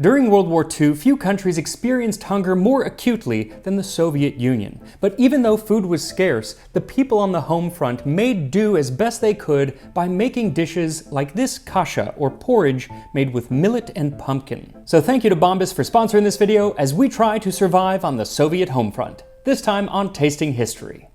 During World War II, few countries experienced hunger more acutely than the Soviet Union. But even though food was scarce, the people on the home front made do as best they could by making dishes like this kasha, or porridge, made with millet and pumpkin. So thank you to Bombas for sponsoring this video as we try to survive on the Soviet home front, this time on Tasting History.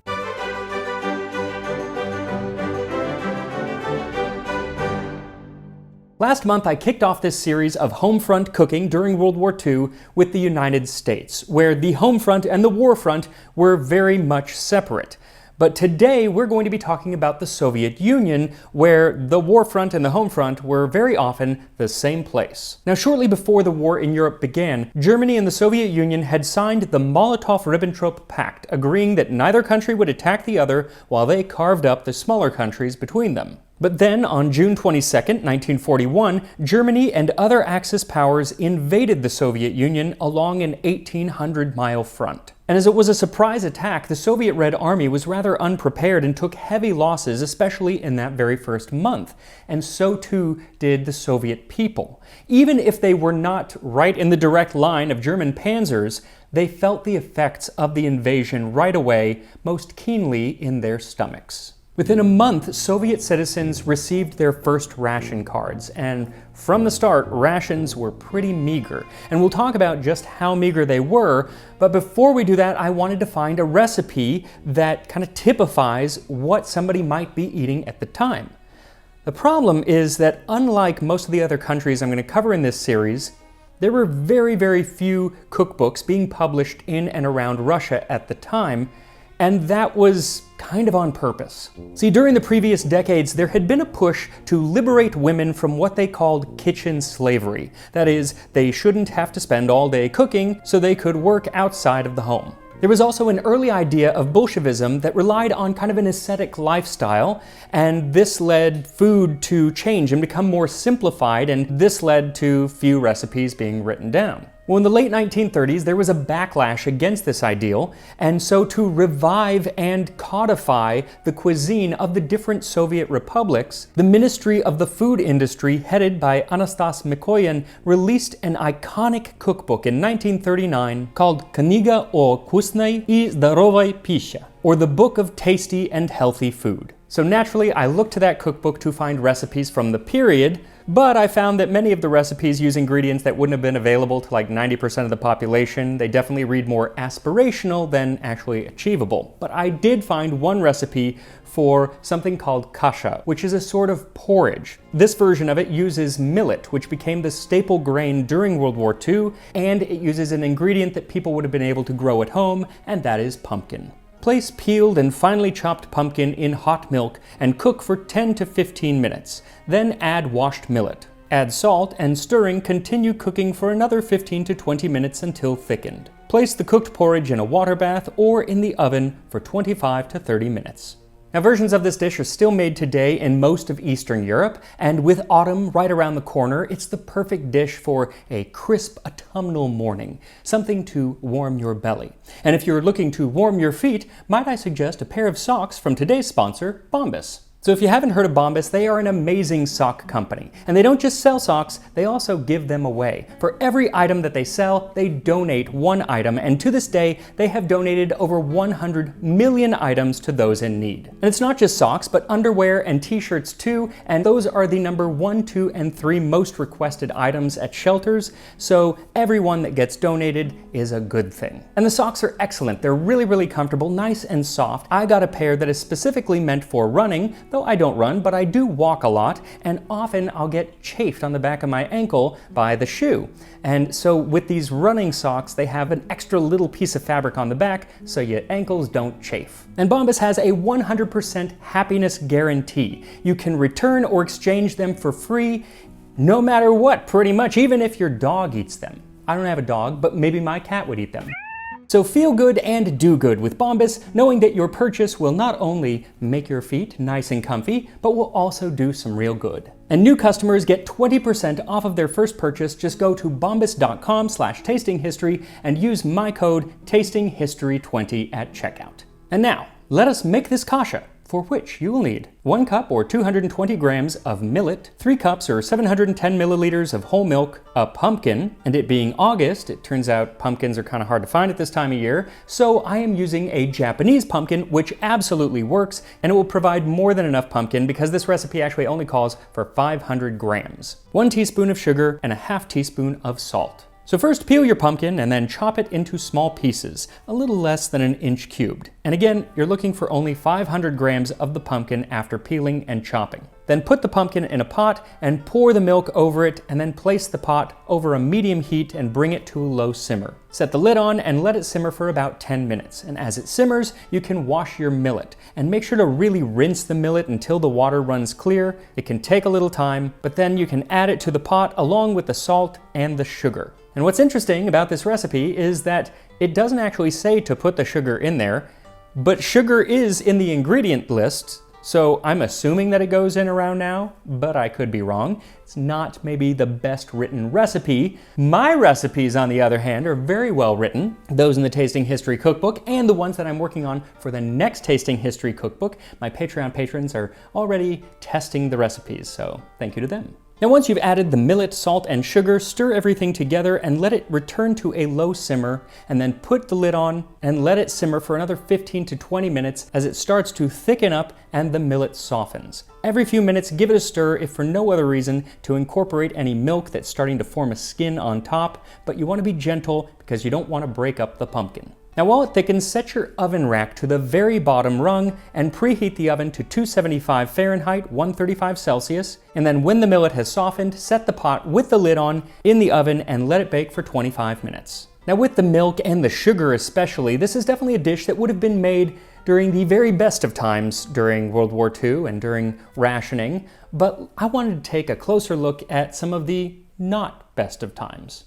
Last month, I kicked off this series of home front cooking during World War II with the United States, where the home front and the war front were very much separate. But today, we're going to be talking about the Soviet Union, where the war front and the home front were very often the same place. Now, shortly before the war in Europe began, Germany and the Soviet Union had signed the Molotov-Ribbentrop Pact, agreeing that neither country would attack the other while they carved up the smaller countries between them. But then, on June 22, 1941, Germany and other Axis powers invaded the Soviet Union along an 1,800-mile front. And as it was a surprise attack, the Soviet Red Army was rather unprepared and took heavy losses, especially in that very first month. And so too did the Soviet people. Even if they were not right in the direct line of German panzers, they felt the effects of the invasion right away, most keenly in their stomachs. Within a month, Soviet citizens received their first ration cards, and from the start, rations were pretty meager. And we'll talk about just how meager they were, but before we do that, I wanted to find a recipe that kind of typifies what somebody might be eating at the time. The problem is that unlike most of the other countries I'm going to cover in this series, there were very, very few cookbooks being published in and around Russia at the time, and that was kind of on purpose. See, during the previous decades, there had been a push to liberate women from what they called kitchen slavery. That is, they shouldn't have to spend all day cooking, so they could work outside of the home. There was also an early idea of Bolshevism that relied on kind of an ascetic lifestyle, and this led food to change and become more simplified, and this led to few recipes being written down. Well, in the late 1930s, there was a backlash against this ideal, and so to revive and codify the cuisine of the different Soviet republics, the Ministry of the Food Industry, headed by Anastas Mikoyan, released an iconic cookbook in 1939 called Kniga o vkusnai и здоровой пище, or the Book of Tasty and Healthy Food. So naturally, I looked to that cookbook to find recipes from the period, but I found that many of the recipes use ingredients that wouldn't have been available to like 90% of the population. They definitely read more aspirational than actually achievable. But I did find one recipe for something called kasha, which is a sort of porridge. This version of it uses millet, which became the staple grain during World War II, and it uses an ingredient that people would have been able to grow at home, and that is pumpkin. Place peeled and finely chopped pumpkin in hot milk and cook for 10 to 15 minutes. Then add washed millet. Add salt and stirring, continue cooking for another 15 to 20 minutes until thickened. Place the cooked porridge in a water bath or in the oven for 25 to 30 minutes. Now, versions of this dish are still made today in most of Eastern Europe, and with autumn right around the corner, it's the perfect dish for a crisp autumnal morning, something to warm your belly. And if you're looking to warm your feet, might I suggest a pair of socks from today's sponsor, Bombas. So if you haven't heard of Bombas, they are an amazing sock company. And they don't just sell socks, they also give them away. For every item that they sell, they donate one item, and to this day, they have donated over 100 million items to those in need. And it's not just socks, but underwear and t-shirts too, and those are the number 1, 2, and 3 most requested items at shelters, so everyone that gets donated is a good thing. And the socks are excellent. They're really, really comfortable, nice and soft. I got a pair that is specifically meant for running, though I don't run, but I do walk a lot, and often I'll get chafed on the back of my ankle by the shoe. And so with these running socks, they have an extra little piece of fabric on the back so your ankles don't chafe. And Bombas has a 100% happiness guarantee. You can return or exchange them for free, no matter what, pretty much, even if your dog eats them. I don't have a dog, but maybe my cat would eat them. So feel good and do good with Bombas, knowing that your purchase will not only make your feet nice and comfy, but will also do some real good. And new customers get 20% off of their first purchase. Just go to bombas.com/tastinghistory and use my code TASTINGHISTORY20 at checkout. And now, let us make this kasha. for which you will need 1 cup or 220 grams of millet, 3 cups or 710 milliliters of whole milk, a pumpkin, and it being August, it turns out pumpkins are kind of hard to find at this time of year, so I am using a Japanese pumpkin, which absolutely works, and it will provide more than enough pumpkin because this recipe actually only calls for 500 grams. 1 teaspoon of sugar and a half teaspoon of salt. So first peel your pumpkin and then chop it into small pieces, a little less than an inch cubed. And again, you're looking for only 500 grams of the pumpkin after peeling and chopping. Then put the pumpkin in a pot and pour the milk over it, and then place the pot over a medium heat and bring it to a low simmer. Set the lid on and let it simmer for about 10 minutes. And as it simmers, you can wash your millet. And make sure to really rinse the millet until the water runs clear. It can take a little time, but then you can add it to the pot along with the salt and the sugar. And what's interesting about this recipe is that it doesn't actually say to put the sugar in there, but sugar is in the ingredient list, so I'm assuming that it goes in around now, but I could be wrong. It's not maybe the best written recipe. My recipes, on the other hand, are very well written. Those in the Tasting History Cookbook and the ones that I'm working on for the next Tasting History Cookbook. My Patreon patrons are already testing the recipes, so thank you to them. Now once you've added the millet, salt, and sugar, stir everything together and let it return to a low simmer, and then put the lid on and let it simmer for another 15 to 20 minutes as it starts to thicken up and the millet softens. Every few minutes, give it a stir, if for no other reason, to incorporate any milk that's starting to form a skin on top, but you want to be gentle because you don't want to break up the pumpkin. Now while it thickens, set your oven rack to the very bottom rung and preheat the oven to 275 Fahrenheit, 135 Celsius, and then when the millet has softened, set the pot with the lid on in the oven and let it bake for 25 minutes. Now with the milk and the sugar especially, this is definitely a dish that would have been made during the very best of times during World War II and during rationing, but I wanted to take a closer look at some of the not best of times.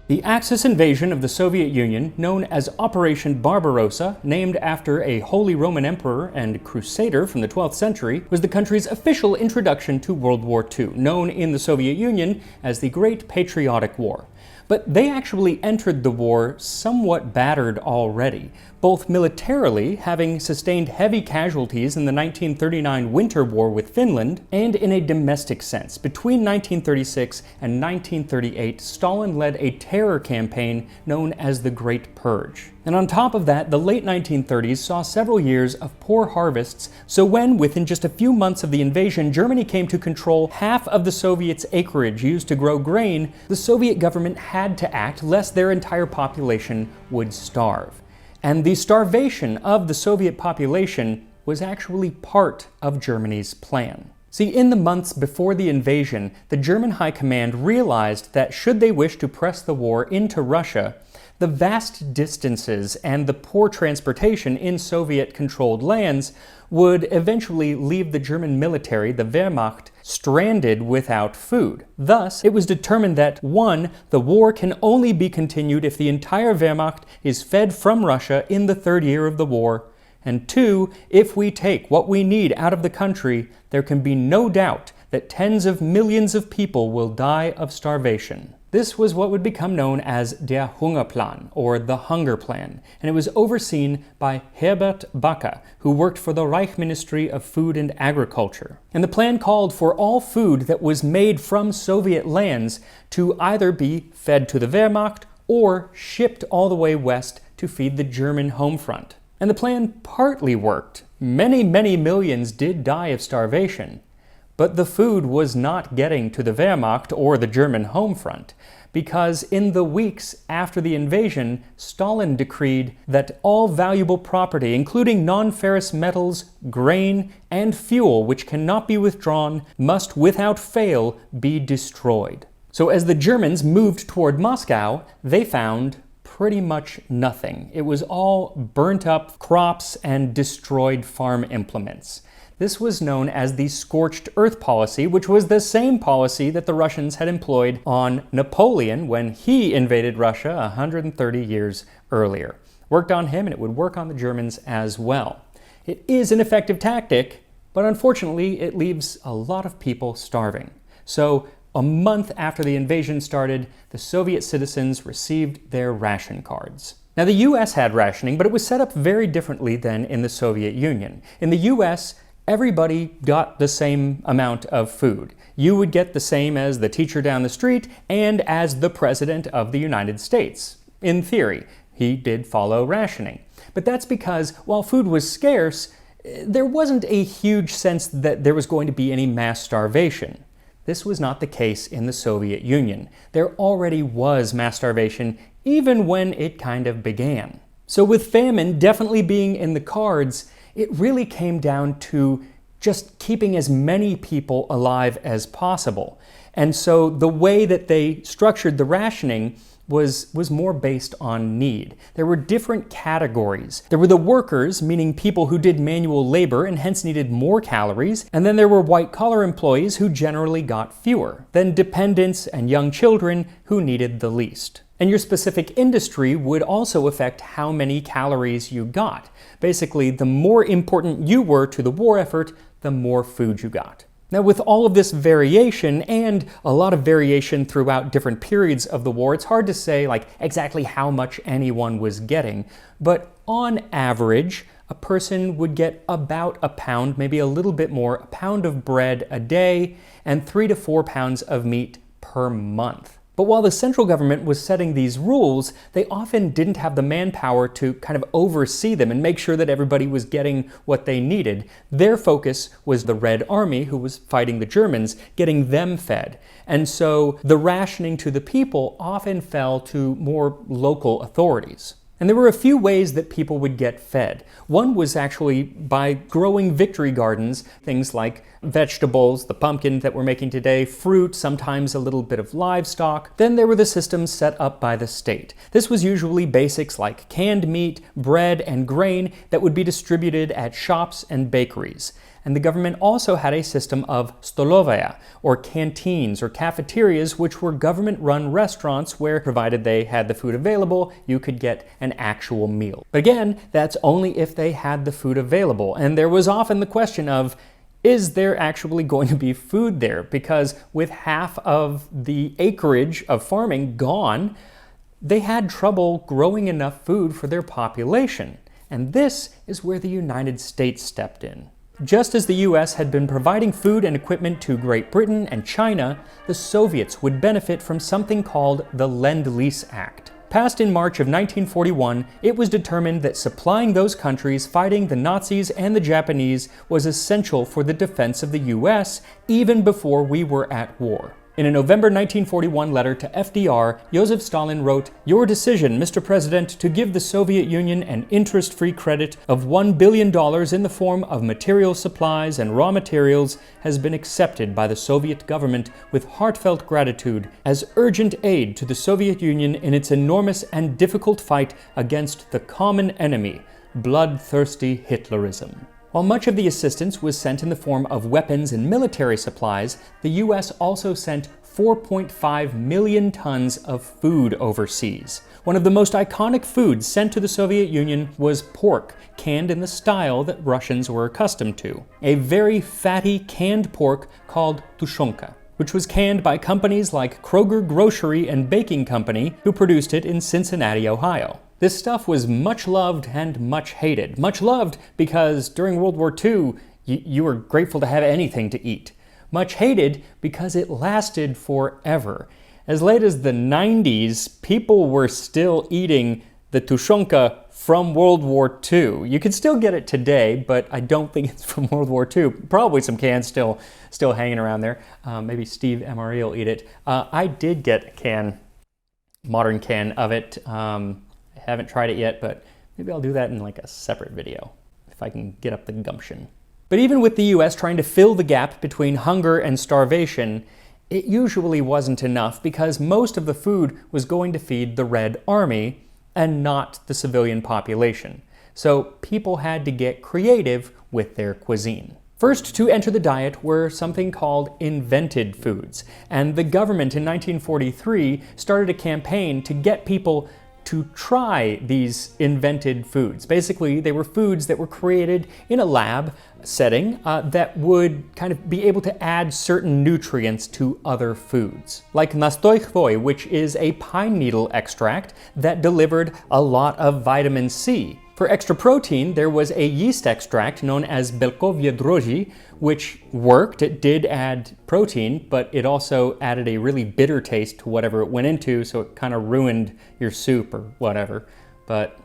The Axis invasion of the Soviet Union, known as Operation Barbarossa, named after a Holy Roman Emperor and Crusader from the 12th century, was the country's official introduction to World War II, known in the Soviet Union as the Great Patriotic War. But they actually entered the war somewhat battered already, both militarily, having sustained heavy casualties in the 1939 Winter War with Finland, and in a domestic sense. Between 1936 and 1938, Stalin led a terror campaign known as the Great Purge. And on top of that, the late 1930s saw several years of poor harvests, so when, within just a few months of the invasion, Germany came to control half of the Soviets' acreage used to grow grain, the Soviet government had to act lest their entire population would starve. And the starvation of the Soviet population was actually part of Germany's plan. See, in the months before the invasion, the German High Command realized that should they wish to press the war into Russia, the vast distances and the poor transportation in Soviet-controlled lands would eventually leave the German military, the Wehrmacht, stranded without food. Thus, it was determined that 1. The war can only be continued if the entire Wehrmacht is fed from Russia in the 3rd year of the war, and 2. If we take what we need out of the country, there can be no doubt that tens of millions of people will die of starvation. This was what would become known as der Hungerplan, or the Hunger Plan, and it was overseen by Herbert Bacher, who worked for the Reich Ministry of Food and Agriculture. And the plan called for all food that was made from Soviet lands to either be fed to the Wehrmacht or shipped all the way west to feed the German home front. And the plan partly worked. Many millions did die of starvation. But the food was not getting to the Wehrmacht or the German home front, because in the weeks after the invasion, Stalin decreed that all valuable property, including non-ferrous metals, grain, and fuel which cannot be withdrawn, must without fail be destroyed. So as the Germans moved toward Moscow, they found pretty much nothing. It was all burnt up crops and destroyed farm implements. This was known as the Scorched Earth policy, which was the same policy that the Russians had employed on Napoleon when he invaded Russia 130 years earlier. Worked on him, and it would work on the Germans as well. It is an effective tactic, but unfortunately it leaves a lot of people starving. So a month after the invasion started, the Soviet citizens received their ration cards. Now, the US had rationing, but it was set up very differently than in the Soviet Union. In the US, everybody got the same amount of food. You would get the same as the teacher down the street and as the President of the United States. In theory, he did follow rationing. But that's because while food was scarce, there wasn't a huge sense that there was going to be any mass starvation. This was not the case in the Soviet Union. There already was mass starvation even when it kind of began. So with famine definitely being in the cards, it really came down to just keeping as many people alive as possible. And so the way that they structured the rationing was more based on need. There were different categories. There were the workers, meaning people who did manual labor and hence needed more calories, and then there were white-collar employees who generally got fewer, then dependents and young children who needed the least. And your specific industry would also affect how many calories you got. Basically, the more important you were to the war effort, the more food you got. Now, with all of this variation and a lot of variation throughout different periods of the war, it's hard to say exactly how much anyone was getting, but on average, a person would get about a pound, maybe a little bit more, a pound of bread a day and 3 to 4 pounds of meat per month. But while the central government was setting these rules, they often didn't have the manpower to kind of oversee them and make sure that everybody was getting what they needed. Their focus was the Red Army, who was fighting the Germans, getting them fed. And so the rationing to the people often fell to more local authorities. And there were a few ways that people would get fed. One was actually by growing victory gardens, things like vegetables, the pumpkin that we're making today, fruit, sometimes a little bit of livestock. Then there were the systems set up by the state. This was usually basics like canned meat, bread, and grain that would be distributed at shops and bakeries. And the government also had a system of stolovaya, or canteens or cafeterias, which were government-run restaurants where, provided they had the food available, you could get an actual meal. But again, that's only if they had the food available. And there was often the question of, is there actually going to be food there? Because with half of the acreage of farming gone, they had trouble growing enough food for their population. And this is where the United States stepped in. Just as the US had been providing food and equipment to Great Britain and China, the Soviets would benefit from something called the Lend-Lease Act. Passed in March of 1941, it was determined that supplying those countries fighting the Nazis and the Japanese was essential for the defense of the US, even before we were at war. In a November 1941 letter to FDR, Joseph Stalin wrote, "Your decision, Mr. President, to give the Soviet Union an interest-free credit of $1 billion in the form of material supplies and raw materials has been accepted by the Soviet government with heartfelt gratitude as urgent aid to the Soviet Union in its enormous and difficult fight against the common enemy, bloodthirsty Hitlerism." While much of the assistance was sent in the form of weapons and military supplies, the US also sent 4.5 million tons of food overseas. One of the most iconic foods sent to the Soviet Union was pork, canned in the style that Russians were accustomed to. A very fatty canned pork called tushonka, which was canned by companies like Kroger Grocery and Baking Company, who produced it in Cincinnati, Ohio. This stuff was much loved and much hated. Much loved because during World War II, you were grateful to have anything to eat. Much hated because it lasted forever. As late as the 90s, people were still eating the tushonka from World War II. You can still get it today, but I don't think it's from World War II. Probably some cans still hanging around there. Maybe Steve MRE will eat it. I did get a can, modern can of it. Haven't tried it yet, but maybe I'll do that in a separate video, if I can get up the gumption. But even with the US trying to fill the gap between hunger and starvation, it usually wasn't enough because most of the food was going to feed the Red Army and not the civilian population. So people had to get creative with their cuisine. First to enter the diet were something called invented foods, and the government in 1943 started a campaign to get people to try these invented foods. Basically, they were foods that were created in a lab setting that would kind of be able to add certain nutrients to other foods. Like nastoy khvoy, which is a pine needle extract that delivered a lot of vitamin C. For extra protein, there was a yeast extract known as Blvd drožđi, which worked. It did add protein, but it also added a really bitter taste to whatever it went into, so it kind of ruined your soup or whatever. But,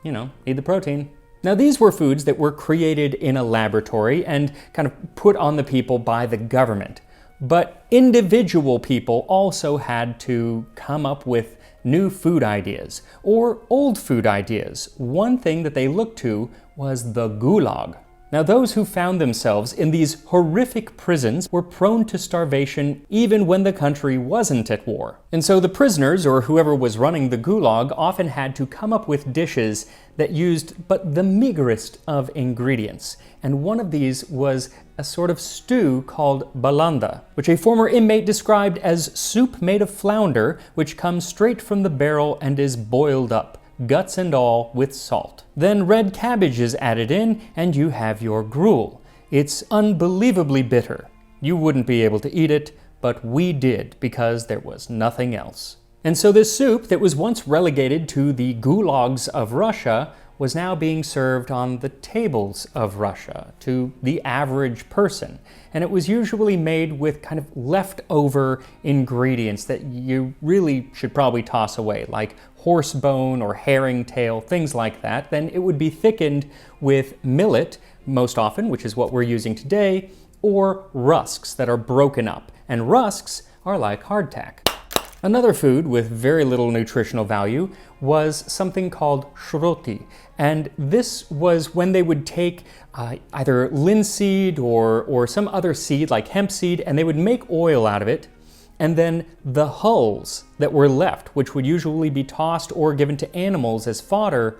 you know, need the protein. Now, these were foods that were created in a laboratory and kind of put on the people by the government. But individual people also had to come up with new food ideas, or old food ideas. One thing that they looked to was the gulag. Now, those who found themselves in these horrific prisons were prone to starvation even when the country wasn't at war. And so the prisoners, or whoever was running the gulag, often had to come up with dishes that used but the meagerest of ingredients. And one of these was a sort of stew called balanda, which a former inmate described as soup made of flounder, which comes straight from the barrel and is boiled up, guts and all, with salt. Then red cabbage is added in, and you have your gruel. It's unbelievably bitter. You wouldn't be able to eat it, but we did, because there was nothing else. And so this soup that was once relegated to the gulags of Russia was now being served on the tables of Russia to the average person. And it was usually made with kind of leftover ingredients that you really should probably toss away, like horse bone or herring tail, things like that. Then it would be thickened with millet, most often, which is what we're using today, or rusks that are broken up. And rusks are like hardtack. Another food with very little nutritional value was something called shroti. And this was when they would take either linseed or some other seed like hemp seed, and they would make oil out of it. And then the hulls that were left, which would usually be tossed or given to animals as fodder,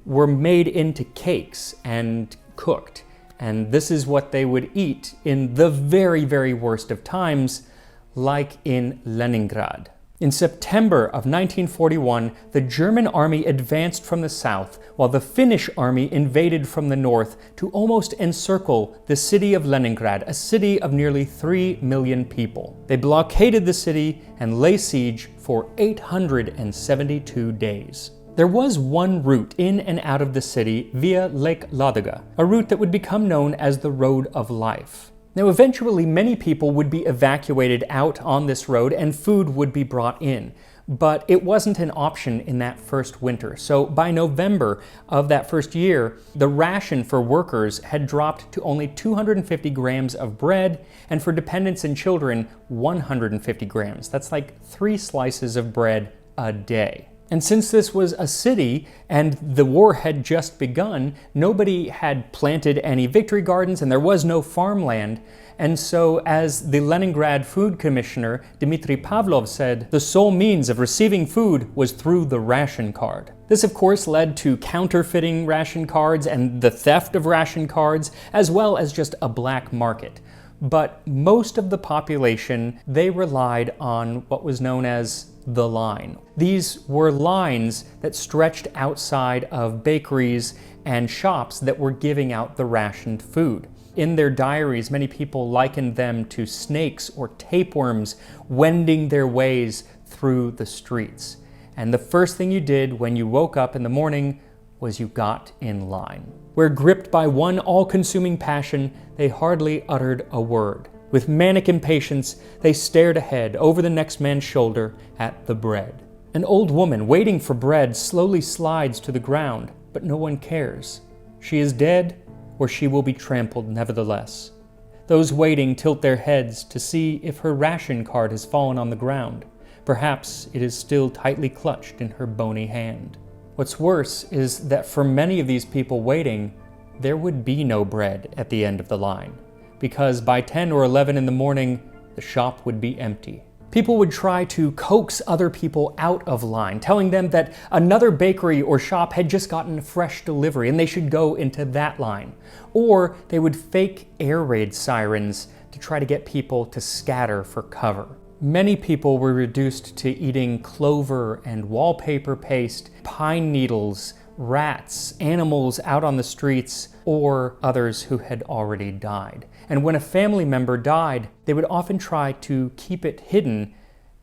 were made into cakes and cooked. And this is what they would eat in the very, very worst of times, like in Leningrad. In September of 1941, the German army advanced from the south, while the Finnish army invaded from the north to almost encircle the city of Leningrad, a city of nearly 3 million people. They blockaded the city and lay siege for 872 days. There was one route in and out of the city via Lake Ladoga, a route that would become known as the Road of Life. Now, eventually, many people would be evacuated out on this road and food would be brought in, but it wasn't an option in that first winter. So by November of that first year, the ration for workers had dropped to only 250 grams of bread, and for dependents and children, 150 grams. That's like 3 slices of bread a day. And since this was a city and the war had just begun, nobody had planted any victory gardens and there was no farmland. And so, as the Leningrad food commissioner, Dmitry Pavlov, said, the sole means of receiving food was through the ration card. This, of course, led to counterfeiting ration cards and the theft of ration cards, as well as just a black market. But most of the population, they relied on what was known as the line. These were lines that stretched outside of bakeries and shops that were giving out the rationed food. In their diaries, many people likened them to snakes or tapeworms wending their ways through the streets. And the first thing you did when you woke up in the morning was you got in line. Where gripped by one all-consuming passion, they hardly uttered a word. With manic impatience, they stared ahead over the next man's shoulder at the bread. An old woman waiting for bread slowly slides to the ground, but no one cares. She is dead, or she will be trampled nevertheless. Those waiting tilt their heads to see if her ration card has fallen on the ground. Perhaps it is still tightly clutched in her bony hand. What's worse is that for many of these people waiting, there would be no bread at the end of the line, because by 10 or 11 in the morning, the shop would be empty. People would try to coax other people out of line, telling them that another bakery or shop had just gotten a fresh delivery and they should go into that line. Or they would fake air raid sirens to try to get people to scatter for cover. Many people were reduced to eating clover and wallpaper paste, pine needles, rats, animals out on the streets, or others who had already died. And when a family member died, they would often try to keep it hidden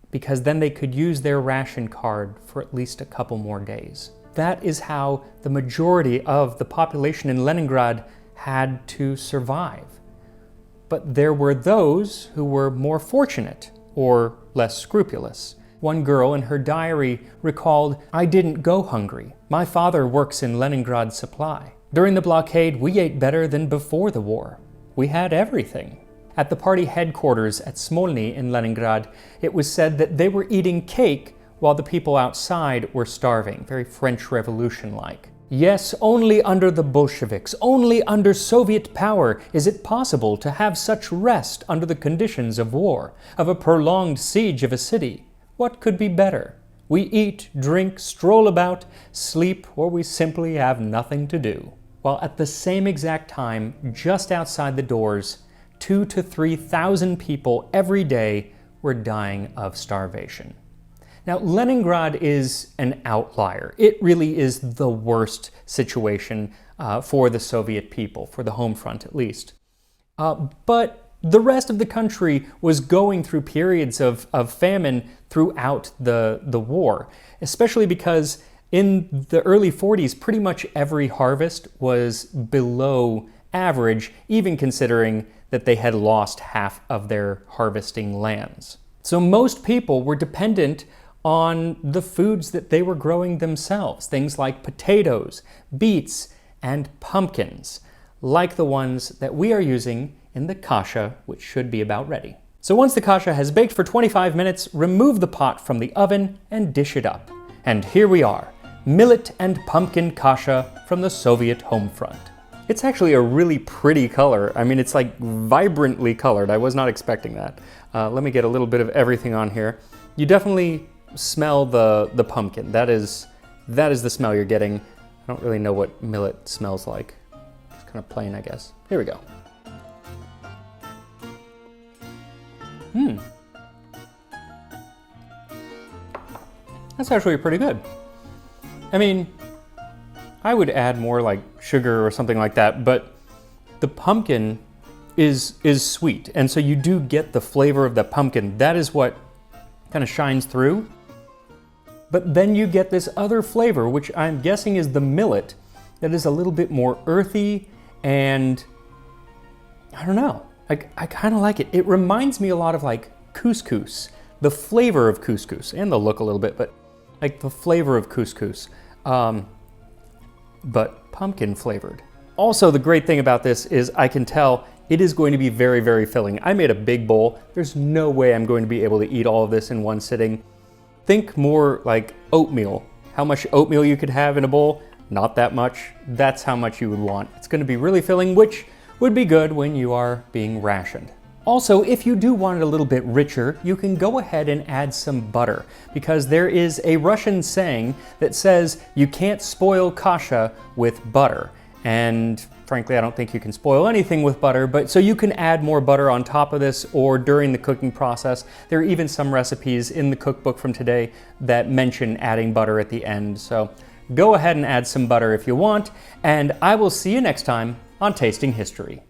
because then they could use their ration card for at least a couple more days. That is how the majority of the population in Leningrad had to survive. But there were those who were more fortunate or less scrupulous. One girl in her diary recalled, "I didn't go hungry. My father works in Leningrad Supply. During the blockade, we ate better than before the war. We had everything." At the party headquarters at Smolny in Leningrad, it was said that they were eating cake while the people outside were starving, very French Revolution-like. Yes, only under the Bolsheviks, only under Soviet power is it possible to have such rest under the conditions of war, of a prolonged siege of a city. What could be better? We eat, drink, stroll about, sleep, or we simply have nothing to do. While at the same exact time, just outside the doors, 2,000 to 3,000 people every day were dying of starvation. Now, Leningrad is an outlier. It really is the worst situation for the Soviet people, for the home front at least. But the rest of the country was going through periods of famine throughout the war, especially because in the early 40s, pretty much every harvest was below average, even considering that they had lost half of their harvesting lands. So most people were dependent on the foods that they were growing themselves, things like potatoes, beets, and pumpkins, like the ones that we are using in the Kasha, which should be about ready. So once the Kasha has baked for 25 minutes, remove the pot from the oven and dish it up. And here we are, millet and pumpkin Kasha from the Soviet home front. It's actually a really pretty color. I mean, it's like vibrantly colored. I was not expecting that. Let me get a little bit of everything on here. You definitely smell the pumpkin. That is the smell you're getting. I don't really know what millet smells like. It's kind of plain, I guess. Here we go. That's actually pretty good. I mean, I would add more like sugar or something like that, but the pumpkin is sweet, and so you do get the flavor of the pumpkin. That is what kind of shines through. But then you get this other flavor, which I'm guessing is the millet, that is a little bit more earthy, and I don't know, I kind of like it. It reminds me a lot of like couscous, the flavor of couscous, and the look a little bit, but like the flavor of couscous, but pumpkin flavored. Also, the great thing about this is I can tell it is going to be very, very filling. I made a big bowl. There's no way I'm going to be able to eat all of this in one sitting. Think more like oatmeal. How much oatmeal you could have in a bowl? Not that much. That's how much you would want. It's going to be really filling, which would be good when you are being rationed. Also, if you do want it a little bit richer, you can go ahead and add some butter, because there is a Russian saying that says you can't spoil kasha with butter. And frankly, I don't think you can spoil anything with butter, but so you can add more butter on top of this or during the cooking process. There are even some recipes in the cookbook from today that mention adding butter at the end. So go ahead and add some butter if you want, and I will see you next time on Tasting History.